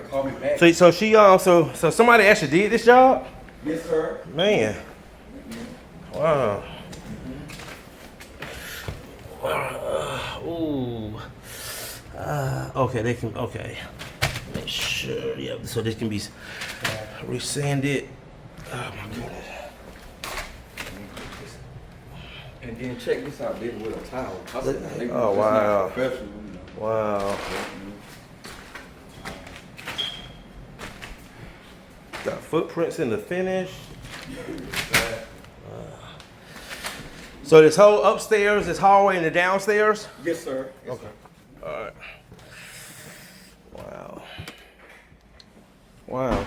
call me back. So she so somebody actually did this job? Yes, sir. Man. Wow. Ooh. Okay, they can. Okay. Make sure. Yeah. So this can be resanded. Oh my goodness. And then check this out, baby, with a towel. Oh wow. Wow. Got footprints in the finish. So this whole upstairs, this hallway, and the downstairs? Yes, sir. Yes, okay. Sir. All right. Wow. Wow.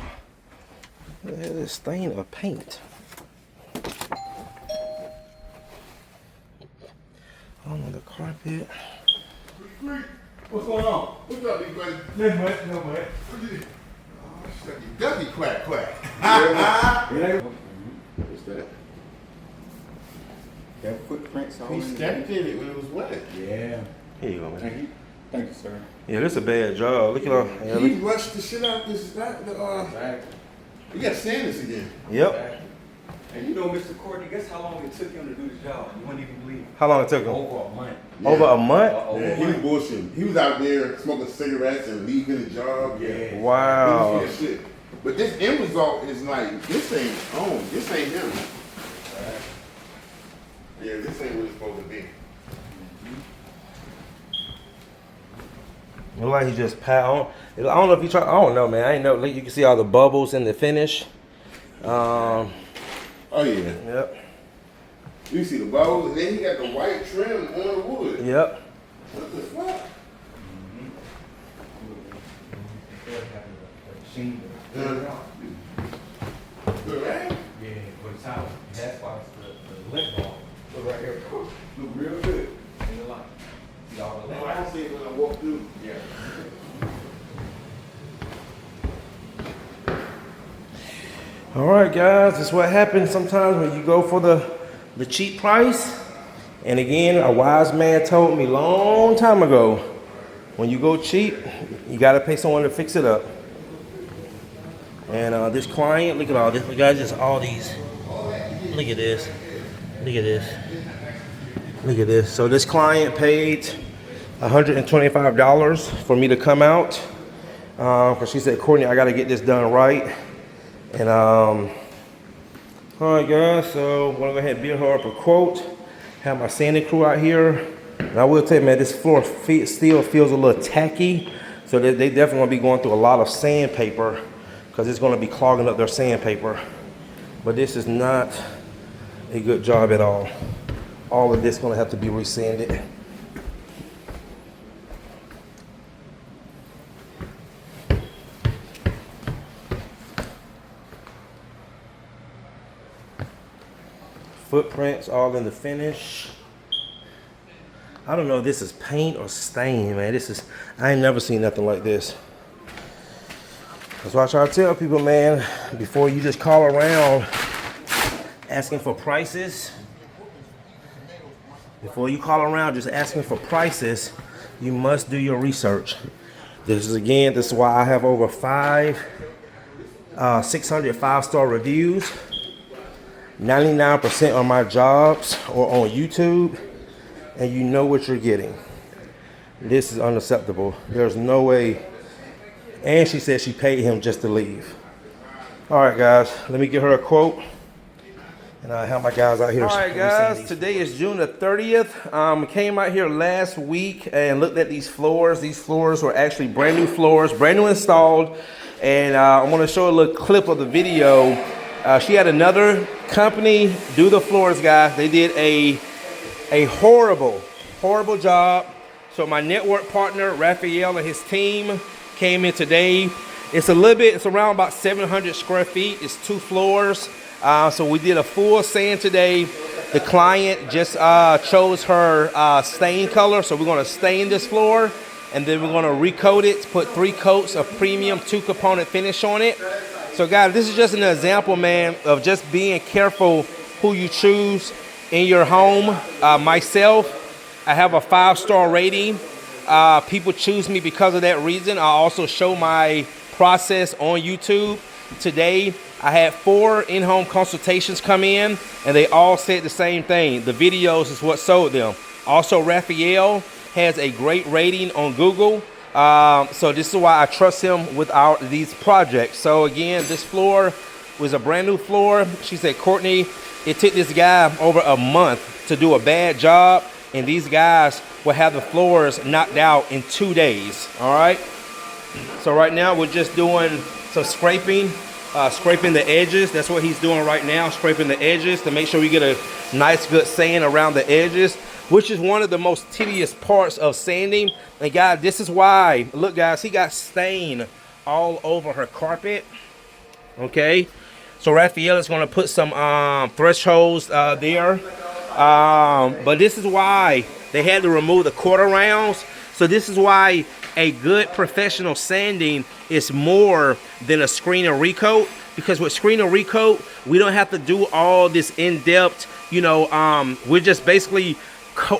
Look at this stain of paint. On the carpet. What's going on? What's up, big buddy? No much, no much. Oh, shit, you definitely quack. What's that? That footprints all He in stamped it when it was wet. Yeah. Here you go, man. Thank you, sir. Yeah, this is a bad job. Look at all. Yeah, He look. rushed the shit out this. Exactly. We got to sand this again. Yep. Exactly. And you know, Mr. Courtney, guess how long it took him to do the job? You wouldn't even believe it. How long it took him? Over a month. Yeah. Over a month? Yeah, he was bullshitting. He was out there smoking cigarettes and leaving the job. Yeah. Wow. He was shit. But this end result is like, this ain't on. This ain't him. Yeah, this ain't what it's supposed to be. Look like he just pat on. I don't know if he tried. I don't know, man. I ain't know. Like you can see all the bubbles in the finish. Oh yeah. Yep. You see the bubbles, and then he got the white trim on the wood. Yep. What the fuck? Good, right? Yeah, but it's out. That's why it's the lint ball. Look right here. Look real good in the light. See all the lint? Oh, I see it when I walk through. Yeah. All right, guys. This is what happens sometimes when you go for the cheap price. And again, a wise man told me long time ago, when you go cheap, you got to pay someone to fix it up. And this client, look at all this. Look, guys, just all these. Look at this. Look at this. Look at this. So this client paid $125 for me to come out. Because she said, Courtney, I got to get this done right. And all right, guys. So I'm going to go ahead and build her up a quote. Have my sanding crew out here. And I will tell you, man, this floor still feels a little tacky. So they definitely going to be going through a lot of sandpaper, because it's going to be clogging up their sandpaper. But this is not a good job at all. All of this is going to have to be resanded. Footprints all in the finish. I don't know if this is paint or stain, man. I ain't never seen nothing like this. That's why I try to tell people, man, before you just call around asking for prices, before you call around just asking for prices, you must do your research. This is why I have over 600 5-star reviews. 99% on my jobs or on YouTube, and you know what you're getting. This is unacceptable. There's no way. And she said she paid him just to leave. All right, guys, let me get her a quote, and I have my guys out here. All right, guys, today is June the 30th. Came out here last week and looked at these floors. These floors were actually brand new floors, brand new installed. And I want to show a little clip of the video. She had another company do the floors, guys. They did a horrible job. So my network partner, Raphael, and his team came in today. It's around about 700 square feet. It's 2 floors. So we did a full sand today. The client just chose her stain color. So we're gonna stain this floor, and then we're gonna recoat it, put 3 coats of premium 2-component finish on it. So guys, this is just an example, man, of just being careful who you choose in your home. Myself, I have a 5-star rating. People choose me because of that reason. I also show my process on YouTube. Today, I had 4 in-home consultations come in, and they all said the same thing. The videos is what sold them. Also, Raphael has a great rating on Google. So this is why I trust him with these projects. So again, this floor was a brand new floor. She said, Courtney, it took this guy over a month to do a bad job, and these guys will have the floors knocked out in 2 days. All right. So right now we're just doing some scraping, scraping the edges. That's what he's doing right now, scraping the edges to make sure we get a nice good sand around the edges, which is one of the most tedious parts of sanding. And guys, this is why, look guys, he got stain all over her carpet. Okay, so Raphael is going to put some thresholds there. But this is why they had to remove the quarter rounds. So this is why a good professional sanding is more than a screen and recoat, because with screen and recoat, we don't have to do all this in-depth, you know, we're just basically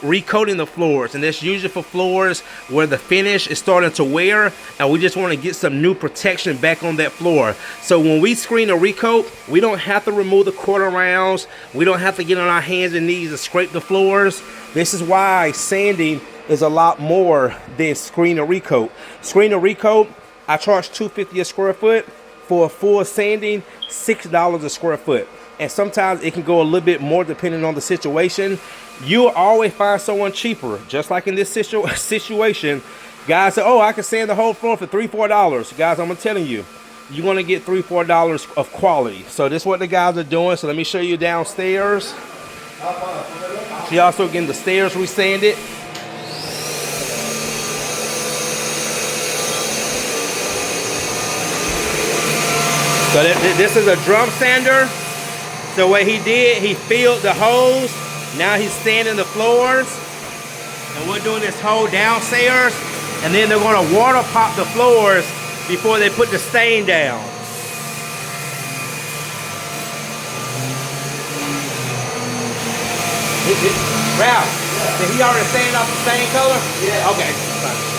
recoating the floors, and that's usually for floors where the finish is starting to wear, and we just want to get some new protection back on that floor. So when we screen and recoat, we don't have to remove the quarter rounds, we don't have to get on our hands and knees to scrape the floors. This is why sanding is a lot more than screen and recoat. Screen and recoat, I charge $250 a square foot. For a full sanding, $6 a square foot. And sometimes it can go a little bit more depending on the situation. You'll always find someone cheaper. Just like in this situation, guys say, oh, I can sand the whole floor for $3, $4. Guys, I'm telling you, you're gonna get $3, $4 of quality. So this is what the guys are doing. So let me show you downstairs. She also getting the stairs resanded. So this is a drum sander. So what he did, he filled the holes. Now he's sanding the floors. And we're doing this whole downstairs. And then they're gonna water pop the floors before they put the stain down. Ralph, did he already sand off the stain color? Yeah. Okay. Fine.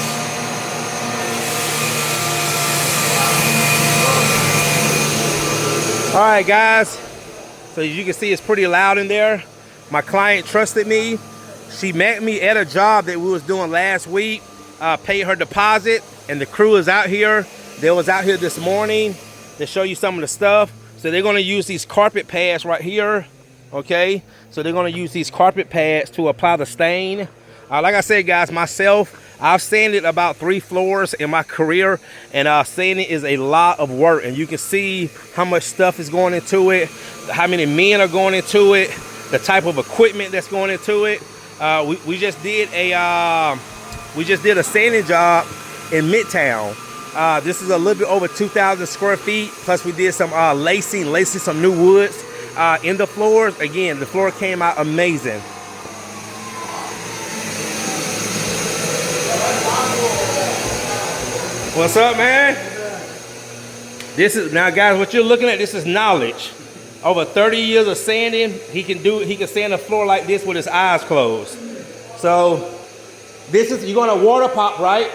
All right, guys, so as you can see, it's pretty loud in there. My client trusted me. She met me at a job that we was doing last week, paid her deposit, and the crew is out here. They was out here this morning to show you some of the stuff. So they're gonna use these carpet pads right here, okay? So they're gonna use these carpet pads to apply the stain. Like I said, guys, myself, I've sanded about 3 floors in my career, and sanding is a lot of work, and you can see how much stuff is going into it, how many men are going into it, the type of equipment that's going into it. We just did a sanding job in Midtown. This is a little bit over 2,000 square feet. Plus we did some lacing some new woods in the floors. Again, the floor came out amazing. What's up, man? This is, now guys, what you're looking at, this is knowledge. Over 30 years of sanding, he can sand a floor like this with his eyes closed. So this is, you're gonna water pop, right?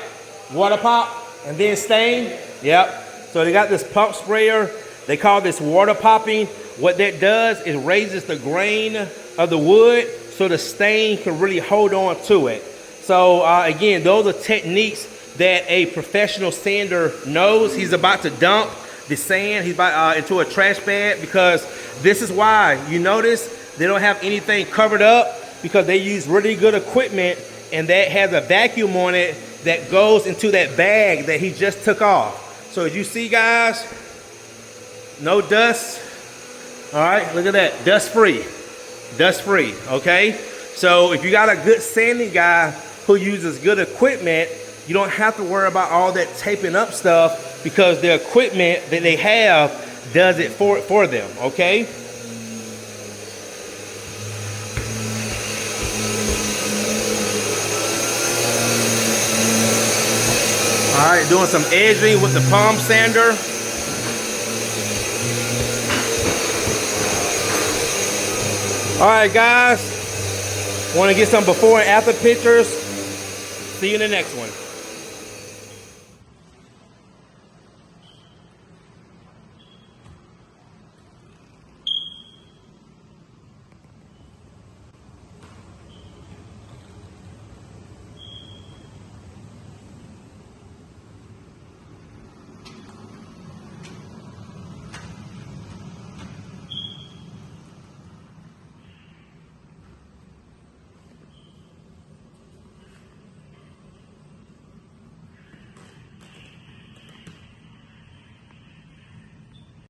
Water pop and then stain. Yep. So they got this pump sprayer. They call this water popping. What that does is raises the grain of the wood so the stain can really hold on to it. So again, those are techniques that a professional sander knows. He's about to dump the sand. He's about into a trash bag, because this is why you notice they don't have anything covered up, because they use really good equipment, and that has a vacuum on it that goes into that bag that he just took off. So as you see, guys, no dust. All right, look at that, dust free, okay? So if you got a good sanding guy who uses good equipment, you don't have to worry about all that taping up stuff, because the equipment that they have does it for them, okay? All right, doing some edging with the palm sander. All right, guys, want to get some before and after pictures? See you in the next one.